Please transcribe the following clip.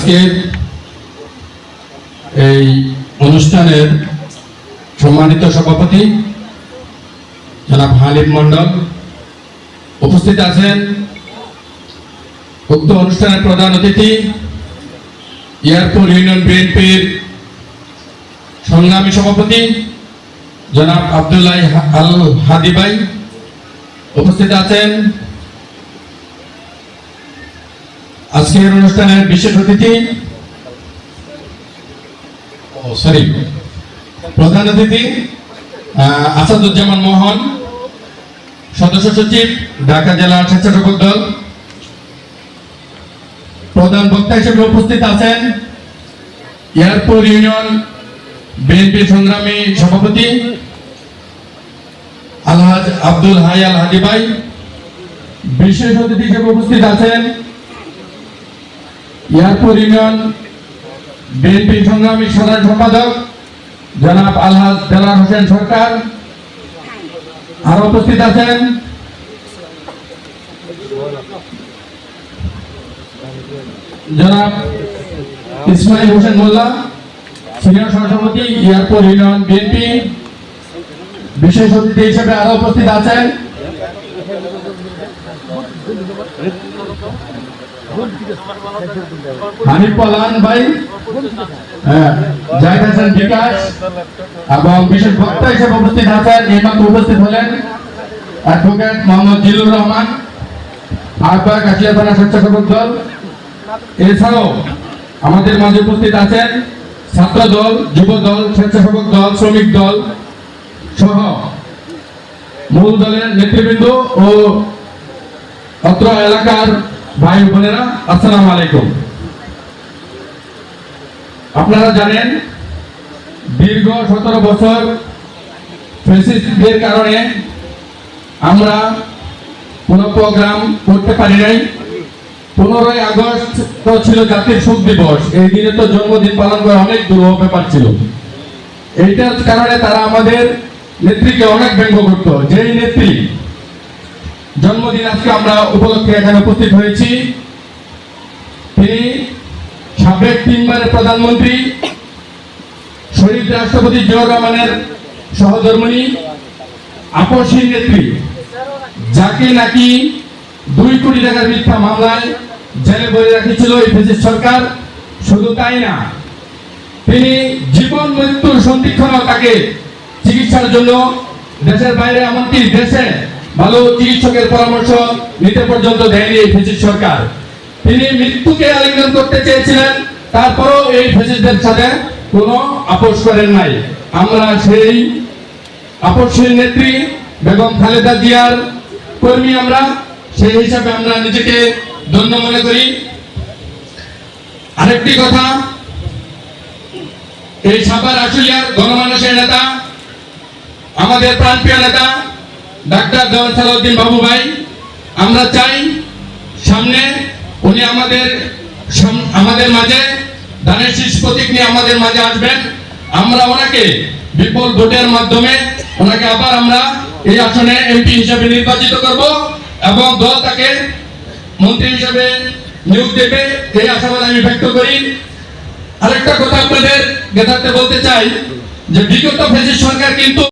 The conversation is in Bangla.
আজকের এই অনুষ্ঠানের সম্মানিত সভাপতি জনাব হালিম মন্ডল উপস্থিত আছেন। উক্ত অনুষ্ঠানের প্রধান অতিথি এয়ারপোর্ট ইউনিয়ন বিএনপির সংগ্রামী সভাপতি জনাব আব্দুল্লাহ আল হাদি ভাই উপস্থিত আছেন। আজকের অনুষ্ঠানের বিশেষ অতিথি প্রধান অতিথি আসাদুজ্জামান মোহন, সদস্য সচিব, ঢাকা জেলা স্বেচ্ছাসেবক দল। প্রধান বক্তা হিসেবে উপস্থিত আছেন এয়ারপোর্ট ইউনিয়ন বিএনপি সংগ্রামী সভাপতি আলহাজ আব্দুল হাই আল হাদি ভাই। বিশেষ অতিথি হিসেবে উপস্থিত আছেন এয়ারপোর্ট ইউনিয়ন বিএনপি সংগ্রামী সাধারণ সম্পাদক জনাব আলহাজ দেলার হোসেন সরকার। আরো উপস্থিত আছেন জনাব ইসমাইল হোসেন মোল্লা, সিনিয়র সহসভাপতি এয়ারপোর্ট ইউনিয়ন বিএনপি। বিশেষ অতিথি হিসেবে আরো উপস্থিত আছেন হানিফ পলান ভাই, জাহিদ হাসান বিকাশ, এবং বিশেষ বক্তা হিসেবে উপস্থিত আছেন এইমাত্র উপস্থিত হলেন অ্যাডভোকেট মোহাম্মদ জিলুর রহমান, আহ্বায়ক আশিয়া থানা স্বেচ্ছাসেবক দল। এছাড়াও আমাদের মাঝে উপস্থিত আছেন ছাত্র দল, যুব দল, স্বেচ্ছাসেবক দল, শ্রমিক দল সহ মূল দলের নেতৃবৃন্দ ও অত্র এলাকার ভাই বোনেরা, আসসালামু আলাইকুম। আপনারা জানেন দীর্ঘ 17 বছর ফ্যাসিস্টদের কারণে আমরা কোনো প্রোগ্রাম করতে পারি নাই। 15ই আগস্ট তো ছিল জাতির শোক দিবস, এই দিনে তো জন্মদিন পালন করা অনেক দুরূহ ব্যাপার ছিল। এইটার কারণে তারা আমাদের নেত্রীকে অনেক ব্যঙ্গ করত। যেই নেত্রী জন্মদিন আজকে আমরা উপলক্ষে এখানে উপস্থিত হয়েছি, তিনি সাবেক 3 বারের প্রধানমন্ত্রী শহীদ রাষ্ট্রপতি জিয়াউর রহমানের সহধর্মিণী, আপসহীন নেত্রী, যাকে নাকি 2 কোটি টাকার মিথ্যা মামলায় জেলে ভরে রেখেছিল এই ফ্যাসিস্ট সরকার। শুধু তাই না, তিনি জীবন মৃত্যুর সন্ধিক্ষণও তাকে চিকিৎসার জন্য দেশের বাইরে, এমনকি দেশে ভালো চিকিৎসকের পরামর্শ নিতে পর্যন্ত দেয়নি এই ফ্যাসিস্ট সরকার। তিনি মৃত্যুকে আলিঙ্গন করতে চেয়েছিলেন, তারপরও এই ফ্যাসিস্টদের সাথে কোনো আপোষ করেন নাই। আমরা সেই আপসহীন নেত্রী বেগম খালেদা জিয়ার কর্মী, আমরা সেই হিসাবে আমরা নিজেকে ধন্য মনে করি। আরেকটি কথা, এই সাভার আশুলিয়ার গণমানুষের নেতা, আমাদের প্রাণপ্রিয় নেতা ডাক্তার দেওয়ান সালাউদ্দিন বাবু ভাই, আমরা চাই সামনে উনি আমাদের মাঝে ধানের শীষ প্রতীক নিয়ে আমাদের মাঝে আসবেন। আমরা ওনাকে বিপুল ভোটের মাধ্যমে ওনাকে আবার আমরা এই আসনে এমপি হিসেবে নির্বাচিত করব এবং দল তাকে মন্ত্রী হিসেবে নিয়োগ দেবে, এই আশাবাদ আমি ব্যক্ত করি। আরেকটা কথা আপনাদের জ্ঞাতার্থে বলতে চাই যে বিগত ফ্যাসিস্ট সরকার কিন্তু